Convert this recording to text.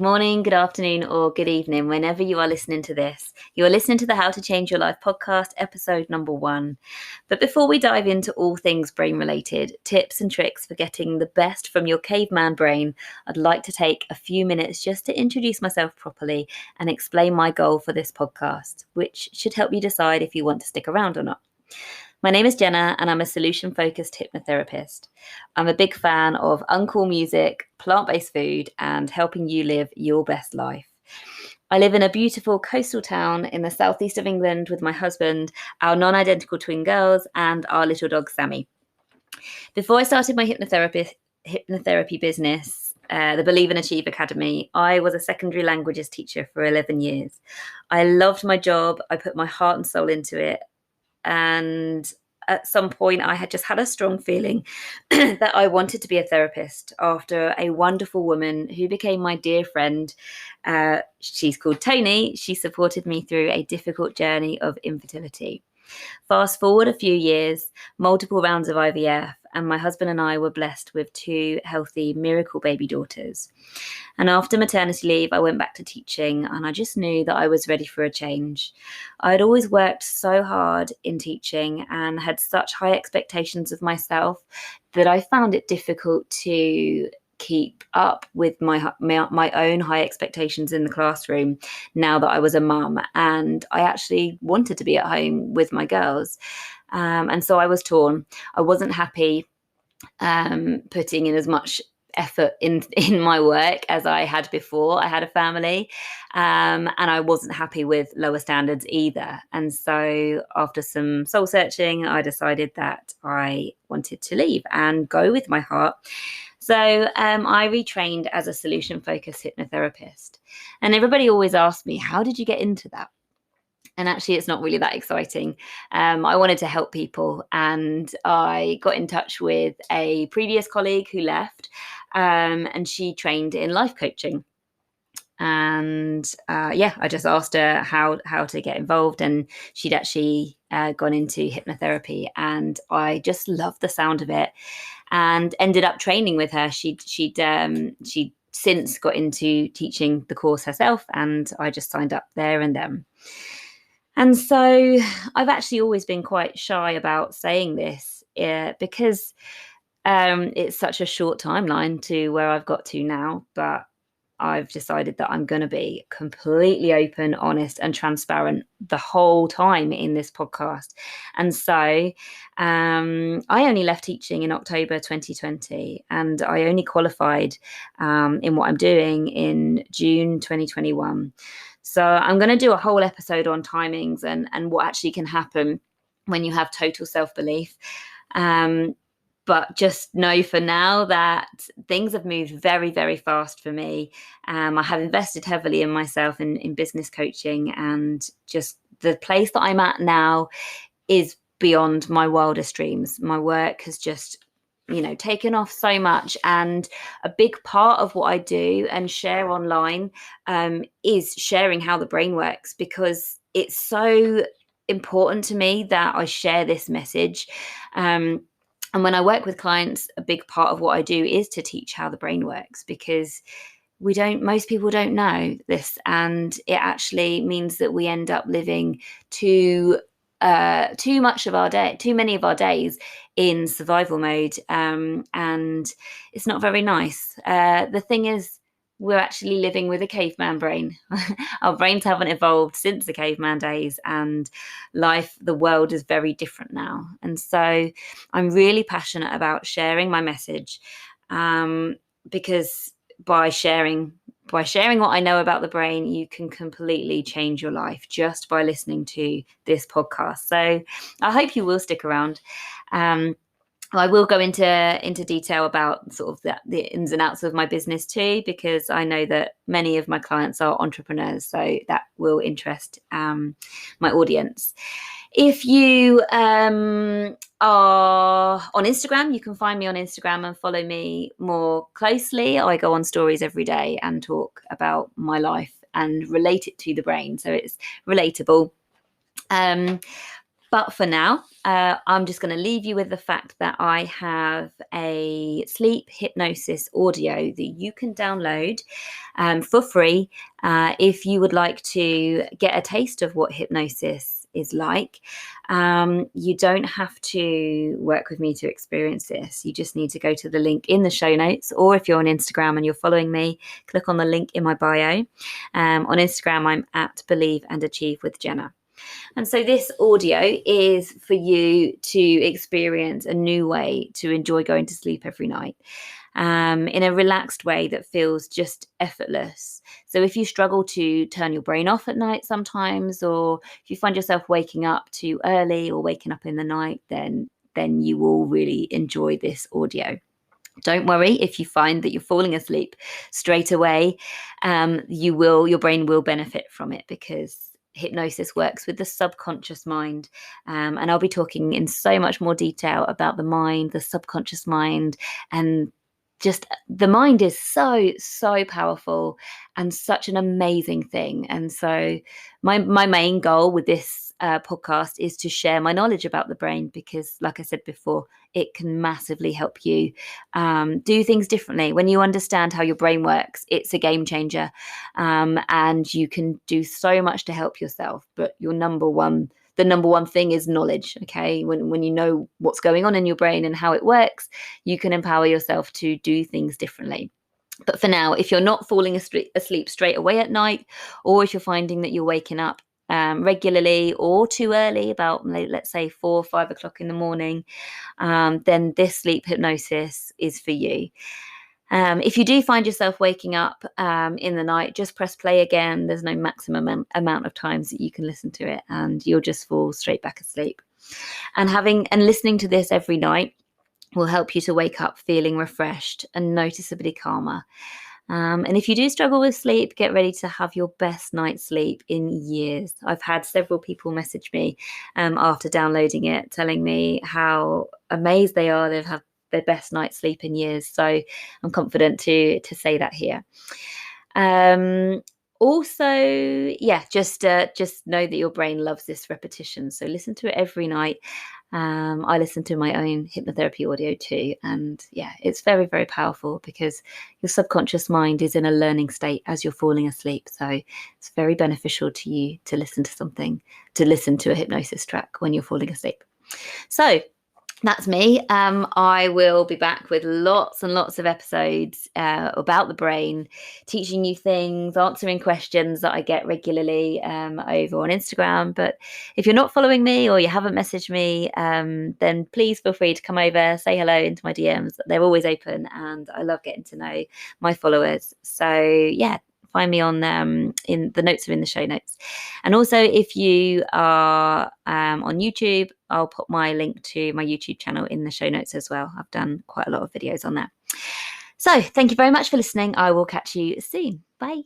Good morning, good afternoon, or good evening, whenever you are listening to this. You are listening to the How to Change Your Life podcast, episode number 1. But before we dive into all things brain related, tips and tricks for getting the best from your caveman brain, I'd like to take a few minutes just to introduce myself properly and explain my goal for this podcast, which should help you decide if you want to stick around or not. My name is Jenna and I'm a solution-focused hypnotherapist. I'm a big fan of uncool music, plant-based food, and helping you live your best life. I live in a beautiful coastal town in the southeast of England with my husband, our non-identical twin girls, and our little dog, Sammy. Before I started my hypnotherapy business, the Believe and Achieve Academy, I was a secondary languages teacher for 11 years. I loved my job. I put my heart and soul into it. And at some point, I had just had a strong feeling that I wanted to be a therapist after a wonderful woman who became my dear friend. She's called Tony. She supported me through a difficult journey of infertility. Fast forward a few years, multiple rounds of IVF, and my husband and I were blessed with 2 healthy miracle baby daughters. And after maternity leave, I went back to teaching, and I just knew that I was ready for a change. I had always worked so hard in teaching and had such high expectations of myself that I found it difficult to keep up with my own high expectations in the classroom now that I was a mum, and I actually wanted to be at home with my girls. And so I was torn. I wasn't happy putting in as much effort in my work as I had before I had a family, and I wasn't happy with lower standards either. And so after some soul searching, I decided that I wanted to leave and go with my heart. So I retrained as a solution-focused hypnotherapist. And everybody always asks me, how did you get into that? And actually, it's not really that exciting. I wanted to help people, and I got in touch with a previous colleague who left, and she trained in life coaching. And I just asked her how to get involved, and she'd actually gone into hypnotherapy, and I just loved the sound of it, and ended up training with her. She'd since got into teaching the course herself, and I just signed up there and then. And so I've actually always been quite shy about saying this because it's such a short timeline to where I've got to now. But I've decided that I'm going to be completely open, honest, and transparent the whole time in this podcast. And so I only left teaching in October 2020, and I only qualified in what I'm doing in June 2021. So I'm going to do a whole episode on timings and what actually can happen when you have total self-belief. But just know for now that things have moved very, very fast for me. I have invested heavily in myself in business coaching, and just the place that I'm at now is beyond my wildest dreams. My work has just taken off so much, and a big part of what I do and share online is sharing how the brain works, because it's so important to me that I share this message. And when I work with clients, a big part of what I do is to teach how the brain works, because most people don't know this, and it actually means that we end up living too many of our days in survival mode, and it's not very nice. The thing is, we're actually living with a caveman brain. Our brains haven't evolved since the caveman days, and the world is very different now. And so I'm really passionate about sharing my message, because by sharing what I know about the brain, you can completely change your life just by listening to this podcast. So I hope you will stick around. I will go into detail about sort of the ins and outs of my business too, because I know that many of my clients are entrepreneurs, so that will interest my audience. If you are on Instagram, you can find me on Instagram and follow me more closely. I go on stories every day and talk about my life and relate it to the brain, so it's relatable. But for now, I'm just going to leave you with the fact that I have a sleep hypnosis audio that you can download for free if you would like to get a taste of what hypnosis is like. You don't have to work with me to experience this. You just need to go to the link in the show notes, or if you're on Instagram and you're following me, click on the link in my bio. On Instagram, I'm at Believe and Achieve with Jenna. And so this audio is for you to experience a new way to enjoy going to sleep every night, in a relaxed way that feels just effortless. So if you struggle to turn your brain off at night sometimes, or if you find yourself waking up too early or waking up in the night, then you will really enjoy this audio. Don't worry if you find that you're falling asleep straight away. Your brain will benefit from it, because hypnosis works with the subconscious mind. And I'll be talking in so much more detail about the mind, the subconscious mind, and just the mind is so powerful and such an amazing thing. And so my main goal with this podcast is to share my knowledge about the brain, because like I said before, it can massively help you do things differently. When you understand how your brain works, it's a game changer, and you can do so much to help yourself. But the number one thing is knowledge. Okay, when you know what's going on in your brain and how it works, you can empower yourself to do things differently. But for now, if you're not falling asleep straight away at night, or if you're finding that you're waking up regularly or too early, about let's say 4 or 5 o'clock in the morning, then this sleep hypnosis is for you. If you do find yourself waking up in the night, just press play again. There's no maximum amount of times that you can listen to it, and you'll just fall straight back asleep. And listening to this every night will help you to wake up feeling refreshed and noticeably calmer. And if you do struggle with sleep, get ready to have your best night's sleep in years. I've had several people message me after downloading it, telling me how amazed they are. They've had their best night's sleep in years. So I'm confident to say that here. Also, just know that your brain loves this repetition. So listen to it every night. I listen to my own hypnotherapy audio too. And it's very, very powerful, because your subconscious mind is in a learning state as you're falling asleep. So it's very beneficial to you to listen to a hypnosis track when you're falling asleep. So that's me. I will be back with lots and lots of episodes about the brain, teaching you things, answering questions that I get regularly over on Instagram. But if you're not following me, or you haven't messaged me, then please feel free to come over, say hello into my DMs. They're always open, and I love getting to know my followers. So find me on in the notes are in the show notes. And also, if you are on YouTube, I'll put my link to my YouTube channel in the show notes as well. I've done quite a lot of videos on there. So thank you very much for listening. I will catch you soon. Bye.